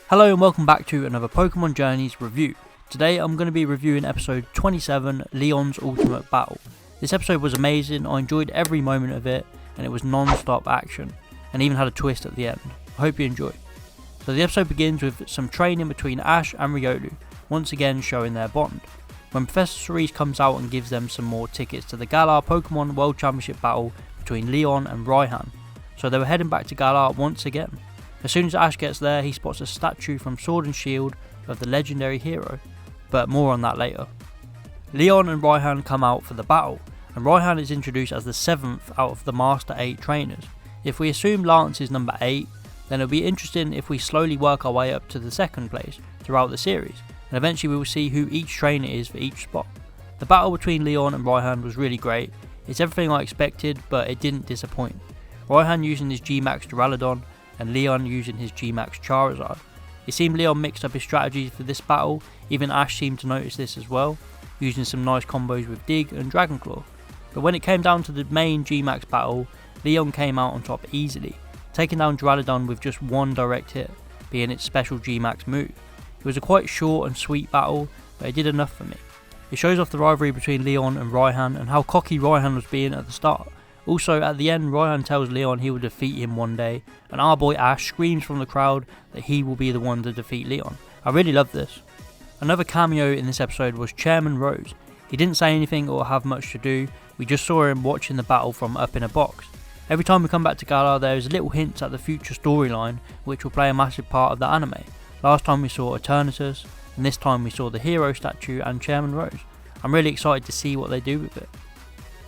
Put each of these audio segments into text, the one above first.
Hello and welcome back to another Pokemon Journeys review. Today I'm going to be reviewing episode 27, Leon's Ultimate Battle. This episode was amazing, I enjoyed every moment of it, and it was non-stop action, and even had a twist at the end. I hope you enjoy. So the episode begins with some training between Ash and Riolu, once again showing their bond. When Professor Cerise comes out and gives them some more tickets to the Galar Pokemon World Championship battle between Leon and Raihan. So they were heading back to Galar once again. As soon as Ash gets there, he spots a statue from Sword and Shield of the legendary hero, but more on that later. Leon and Raihan come out for the battle, and Raihan is introduced as the 7th out of the Master 8 trainers. If we assume Lance is number 8, then it'll be interesting if we slowly work our way up to the 2nd place throughout the series, and eventually we will see who each trainer is for each spot. The battle between Leon and Raihan was really great. It's everything I expected, but it didn't disappoint. Raihan using his G-Max Duraludon, and Leon using his G-Max Charizard. It seemed Leon mixed up his strategies for this battle, even Ash seemed to notice this as well, using some nice combos with Dig and Dragon Claw. But when it came down to the main G-Max battle, Leon came out on top easily, taking down Duraludon with just one direct hit, being its special G-Max move. It was a quite short and sweet battle, but it did enough for me. It shows off the rivalry between Leon and Raihan and how cocky Raihan was being at the start. Also, at the end, Raihan tells Leon he will defeat him one day, and our boy Ash screams from the crowd that he will be the one to defeat Leon. I really love this. Another cameo in this episode was Chairman Rose. He didn't say anything or have much to do, we just saw him watching the battle from up in a box. Every time we come back to Galar, there is little hints at the future storyline, which will play a massive part of the anime. Last time we saw Eternatus, and this time we saw the hero statue and Chairman Rose. I'm really excited to see what they do with it.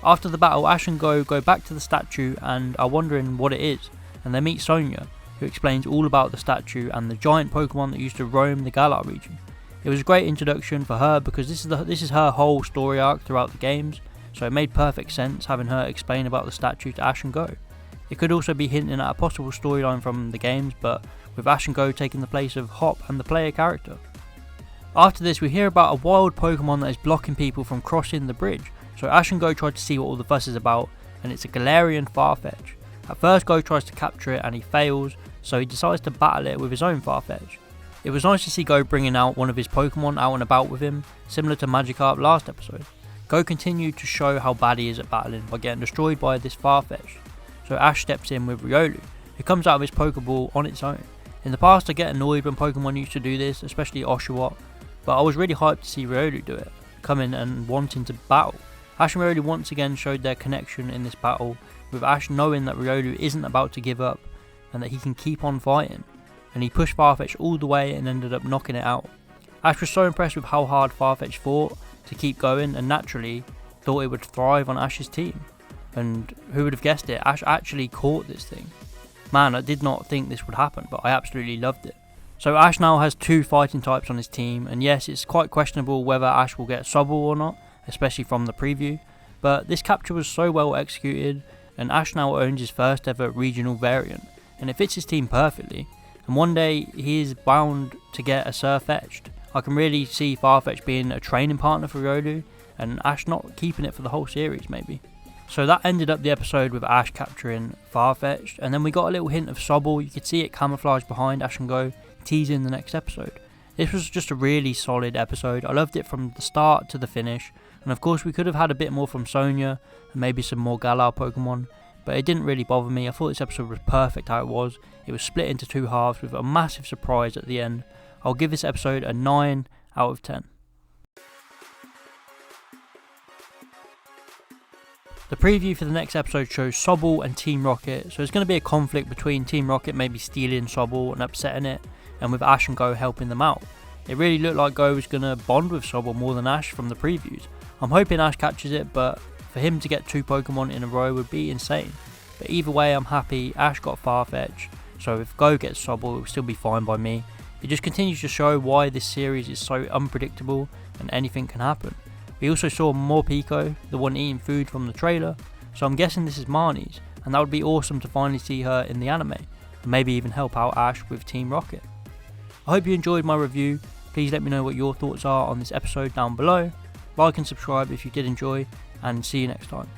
After the battle, Ash and Go back to the statue and are wondering what it is, and they meet Sonia, who explains all about the statue and the giant Pokemon that used to roam the Galar region. It was a great introduction for her because this is her whole story arc throughout the games, so it made perfect sense having her explain about the statue to Ash and Go. It could also be hinting at a possible storyline from the games, but with Ash and Go taking the place of Hop and the player character. After this, we hear about a wild Pokemon that is blocking people from crossing the bridge. So Ash and Go try to see what all the fuss is about, and it's a Galarian Farfetch'd. At first Go tries to capture it and he fails, so he decides to battle it with his own Farfetch'd. It was nice to see Go bringing out one of his Pokemon out and about with him, similar to Magikarp last episode. Go continued to show how bad he is at battling by getting destroyed by this Farfetch'd. So Ash steps in with Riolu, who comes out of his Pokeball on its own. In the past I get annoyed when Pokemon used to do this, especially Oshawott, but I was really hyped to see Riolu do it, coming and wanting to battle. Ash and Riolu once again showed their connection in this battle, with Ash knowing that Riolu isn't about to give up and that he can keep on fighting, and he pushed Farfetch'd all the way and ended up knocking it out. Ash was so impressed with how hard Farfetch'd fought to keep going and naturally thought it would thrive on Ash's team. And who would have guessed it, Ash actually caught this thing. Man, I did not think this would happen, but I absolutely loved it. So Ash now has 2 fighting types on his team, and yes, it's quite questionable whether Ash will get Sobble or not, especially from the preview, but this capture was so well executed, and Ash now owns his first ever regional variant, and it fits his team perfectly, and one day he is bound to get a Farfetch'd. I can really see Farfetch'd being a training partner for Riolu, and Ash not keeping it for the whole series maybe. So that ended up the episode with Ash capturing Farfetch'd, and then we got a little hint of Sobble. You could see it camouflaged behind Ash and Go, teasing the next episode. This was just a really solid episode. I loved it from the start to the finish, and of course we could have had a bit more from Sonia and maybe some more Galar Pokemon, but it didn't really bother me. I thought this episode was perfect how it was. It was split into 2 halves with a massive surprise at the end. I'll give this episode a 9 out of 10. The preview for the next episode shows Sobble and Team Rocket, so there's going to be a conflict between Team Rocket maybe stealing Sobble and upsetting it, and with Ash and Go helping them out. It really looked like Go was going to bond with Sobble more than Ash from the previews. I'm hoping Ash catches it, but for him to get 2 Pokemon in a row would be insane. But either way, I'm happy. Ash got Farfetch'd, so if Go gets Sobble, it will still be fine by me. It just continues to show why this series is so unpredictable and anything can happen. We also saw more Pico, the one eating food from the trailer, so I'm guessing this is Marnie's, and that would be awesome to finally see her in the anime, and maybe even help out Ash with Team Rocket. I hope you enjoyed my review. Please let me know what your thoughts are on this episode down below. Like and subscribe if you did enjoy, and see you next time.